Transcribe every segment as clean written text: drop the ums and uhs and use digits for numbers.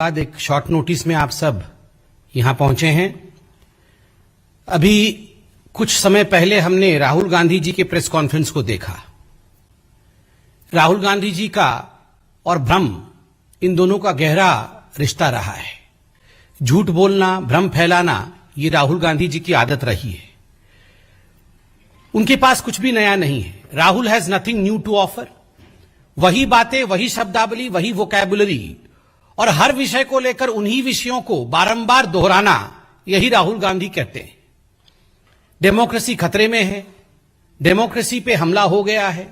बाद एक short notice में आप सब यहां पहुंचे हैं। अभी कुछ समय पहले हमने राहुल गांधी जी के प्रेस कॉन्फ्रेंस को देखा। राहुल गांधी जी का और भ्रम, इन दोनों का गहरा रिश्ता रहा है। झूठ बोलना, भ्रम फैलाना, ये राहुल गांधी जी की आदत रही है। उनके पास कुछ भी नया नहीं है। Rahul has nothing new to offer. वही बातें, वही शब्दावली, वही वोकैबुलरी और हर विषय को लेकर उन्हीं विषयों को बारंबार दोहराना, यही राहुल गांधी कहते हैं। डेमोक्रेसी खतरे में है, डेमोक्रेसी पे हमला हो गया है,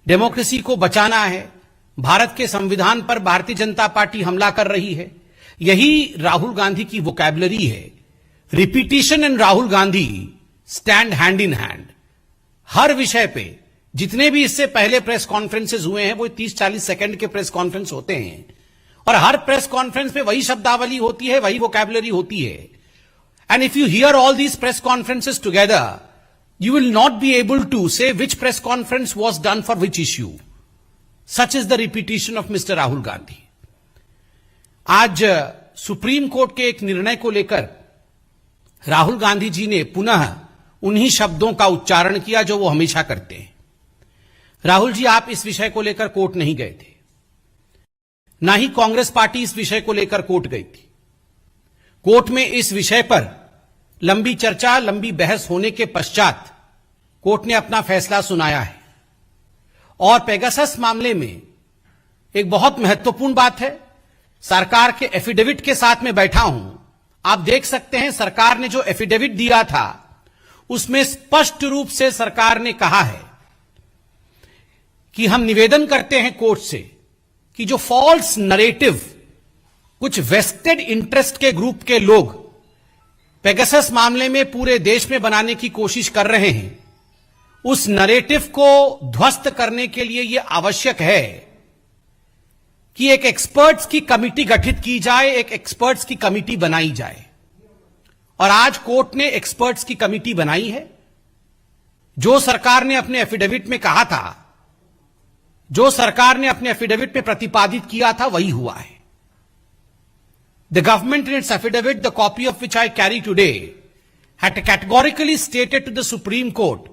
डेमोक्रेसी को बचाना है, भारत के संविधान पर भारतीय जनता पार्टी हमला कर रही है, यही राहुल गांधी की वोकैबुलरी है। Repetition and Rahul Gandhi stand hand in hand. हर विषय पे जितने भी इससे पहले प्रेस कॉन्फ्रेंसेस हुए हैं वो 30-40 सेकंड के प्रेस कॉन्फ्रेंस होते हैं और हर प्रेस कॉन्फ्रेंस पे वही शब्दावली होती है, वही वोकैबुलरी होती है। And if you here all these press conferences together, you will not be able to say which press conference was done for which issue. Such is the repetition of Mr. Rahul Gandhi. आज supreme court के एक निर्णय को लेकर राहुल गांधी जी ने पुनः उन्हीं शब्दों का उच्चारण किया जो वो हमेशा करते हैं। राहुल जी, आप इस विषय को लेकर कोर्ट नहीं गए थे, ना ही कांग्रेस पार्टी इस विषय को लेकर कोर्ट गई थी। कोर्ट में इस विषय पर लंबी चर्चा, लंबी बहस होने के पश्चात कोर्ट ने अपना फैसला सुनाया है। और पेगासस मामले में एक बहुत महत्वपूर्ण बात है, सरकार के एफिडेविट के साथ में बैठा हूं, आप देख सकते हैं सरकार ने जो एफिडेविट दिया था उसमें स्पष्ट रूप से सरकार ने कहा है कि हम निवेदन करते हैं कोर्ट से कि जो फॉल्स नरेटिव कुछ वेस्टेड इंटरेस्ट के ग्रुप के लोग पेगासस मामले में पूरे देश में बनाने की कोशिश कर रहे हैं, उस नरेटिव को ध्वस्त करने के लिए यह आवश्यक है कि एक एक्सपर्ट्स की कमिटी गठित की जाए, एक एक्सपर्ट्स की कमिटी बनाई जाए। और आज कोर्ट ने एक्सपर्ट्स की कमिटी बनाई है। जो सरकार ने अपने एफिडेविट में कहा था, जो सरकार ने अपने एफिडेविट में प्रतिपादित किया था, वही हुआ है। The government in its affidavit, the copy of which I carry today, had categorically stated to the Supreme Court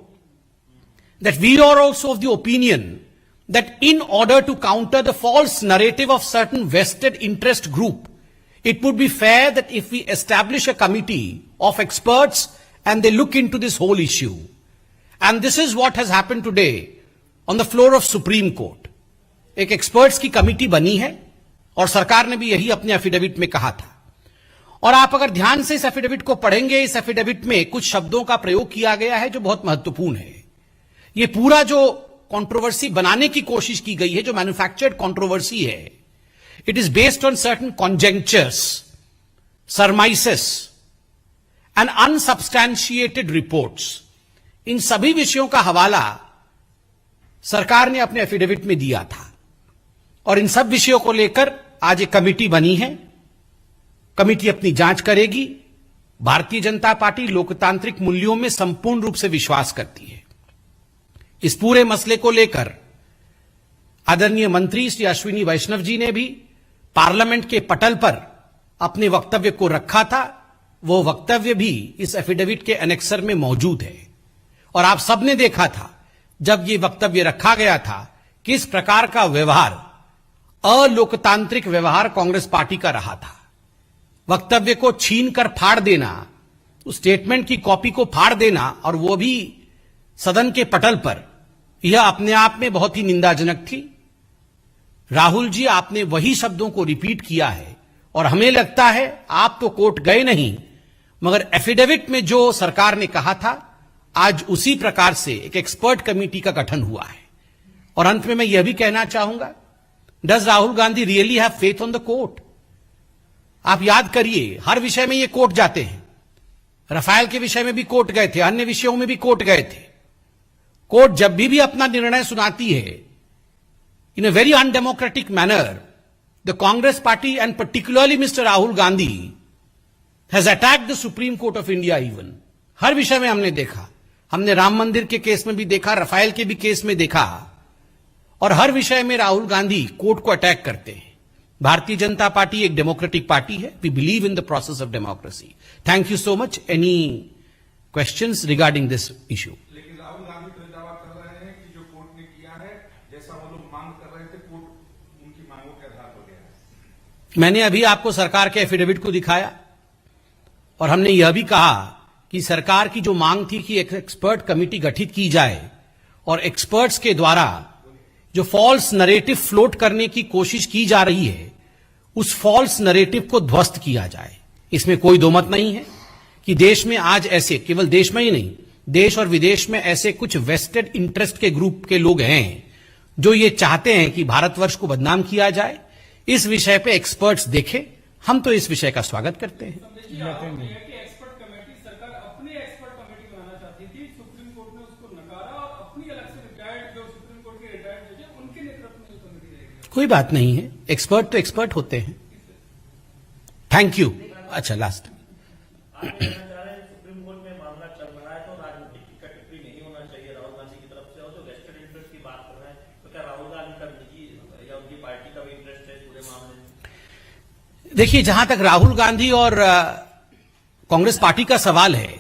that we are also of the opinion that in order to counter the false narrative of certain vested interest group, it would be fair that if we establish a committee of experts and they look into this whole issue. And this is what has happened today on the floor of Supreme Court. एक experts की committee बनी है और सरकार ने भी यही अपने एफिडेविट में कहा था। और आप अगर ध्यान से इस एफिडेविट को पढ़ेंगे, इस एफिडेविट में कुछ शब्दों का प्रयोग किया गया है जो बहुत महत्वपूर्ण है। ये पूरा जो कंट्रोवर्सी बनाने की कोशिश की गई है, जो मैन्युफैक्चर्ड कंट्रोवर्सी है, it is based on certain conjectures, surmises and unsubstantiated reports. इन सभी विषयों का हवाला सरकार ने अपने एफिडेविट में दिया था और इन सब विषयों को लेकर आज एक कमेटी बनी है। कमेटी अपनी जांच करेगी। भारतीय जनता पार्टी लोकतांत्रिक मूल्यों में संपूर्ण रूप से विश्वास करती है। इस पूरे मसले को लेकर आदरणीय मंत्री श्री अश्विनी वैष्णव जी ने भी पार्लियामेंट के पटल पर अपने वक्तव्य को रखा था। वो वक्तव्य भी इस एफिडेविट के एनेक्सर में मौजूद है और आप सबने देखा था जब ये वक्तव्य रखा गया था किस प्रकार का व्यवहार, अलोकतांत्रिक व्यवहार कांग्रेस पार्टी का रहा था। वक्तव्य को छीन कर फाड़ देना, उस स्टेटमेंट की कॉपी को फाड़ देना और वो भी सदन के पटल पर, यह अपने आप में बहुत ही निंदाजनक थी। राहुल जी, आपने वही शब्दों को रिपीट किया है और हमें लगता है आप तो कोर्ट गए नहीं, मगर एफिडेविट में जो सरकार ने कहा था, आज उसी प्रकार से एक एक्सपर्ट कमेटी का गठन हुआ है। और अंत में मैं यह भी कहना चाहूंगा, does Rahul Gandhi really have faith on the court? आप याद करिए, हर विषय में ये कोर्ट जाते हैं। राफेल के विषय में भी कोर्ट गए थे, अन्य विषयों में भी कोर्ट गए थे। कोर्ट जब भी अपना निर्णय सुनाती है, in a very undemocratic manner, the Congress party and particularly mister Rahul Gandhi has attacked the Supreme Court of India. Even हर विषय में हमने देखा, हमने राम मंदिर के केस में भी देखा, राफेल के भी केस में देखा, और हर विषय में राहुल गांधी कोर्ट को अटैक करते हैं। भारतीय जनता पार्टी एक डेमोक्रेटिक पार्टी है. We believe in the process of democracy. Thank you so much. Any questions regarding this issue? लेकिन राहुल गांधी तो दावा कर रहे हैं कि जो कोर्ट ने किया है, जैसा वो लोग मांग कर रहे थे, कोर्ट उनकी मांगों के आधार पर गया है. मैंने अभी आपको सरकार के एफिडेविट को दिखाया और हमने यह भी कहा कि सरकार की जो मांग थी कि एक एक्सपर्ट कमेटी गठित की जाए और एक्सपर्ट्स के द्वारा जो फॉल्स नरेटिव फ्लोट करने की कोशिश की जा रही है, उस फॉल्स नरेटिव को ध्वस्त किया जाए. इसमें कोई दो मत नहीं है कि देश में आज ऐसे, केवल देश में ही नहीं, देश और विदेश में ऐसे कुछ वेस्टेड इंटरेस्ट के ग्रुप के लोग हैं जो ये चाहते हैं कि भारतवर्ष को बदनाम किया जाए. इस विषय पे एक्सपर्ट्स देखें. हम तो इस विषय का स्वागत करते हैं. एक्सपर्ट कमेटी सरकार अपनी एक्सपर्ट कमेटी बनाना चाहती थी, सुप्रीम कोर्ट ने उसको नकारा और अपनी अलग से रिटायर्ड जो सुप्रीम कोर्ट के रिटायर्ड जज है उनके नेतृत्व में कमेटी रहेगी. कोई बात नहीं है, एक्सपर्ट तो एक्सपर्ट होते हैं. Thank you. अच्छा, लास्ट. सुप्रीम कोर्ट में मामला चल रहा है तो राजनीतिक टिकट फ्री नहीं होना चाहिए राहुल गांधी की तरफ से, और जो वेस्टेड इंटरेस्ट की बात कर रहे हैं तो क्या राहुल गांधी का निजी या उनकी पार्टी का भी इंटरेस्ट है पूरे मामले में? देखिए, जहां तक राहुल गांधी और कांग्रेस पार्टी का सवाल है,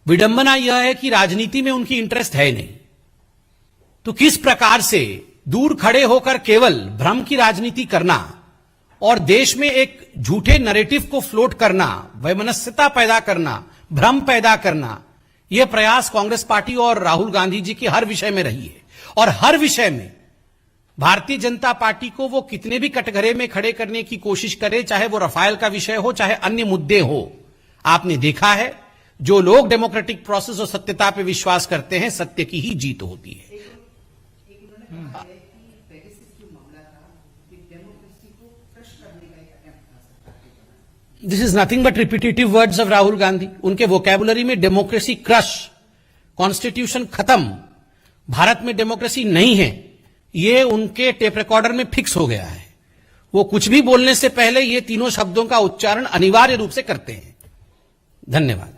विडंबना यह है कि राजनीति में उनकी इंटरेस्ट है नहीं. तो किस प्रकार से दूर खड़े होकर केवल भ्रम की राजनीति करना और देश में एक झूठे नैरेटिव को फ्लोट करना, वैमनस्यता पैदा करना, भ्रम पैदा करना, यह प्रयास कांग्रेस पार्टी और राहुल गांधी जी की हर विषय में रही है. और हर विषय में भारतीय जनता पार्टी को वो कितने भी कटघरे में खड़े करने की कोशिश करे, चाहे वो रफाल का विषय हो, चाहे अन्य मुद्दे हो. आपने देखा है, जो लोग डेमोक्रेटिक प्रोसेस और सत्यता पे विश्वास करते हैं, सत्य की ही जीत होती है. This is nothing but repetitive words of Rahul Gandhi. उनके वोकैबुलरी में डेमोक्रेसी क्रश, कॉन्स्टिट्यूशन खत्म, भारत में डेमोक्रेसी नहीं है, ये उनके टेप रिकॉर्डर में फिक्स हो गया है. वो कुछ भी बोलने से पहले ये तीनों शब्दों का उच्चारण अनिवार्य रूप से करते हैं. धन्यवाद.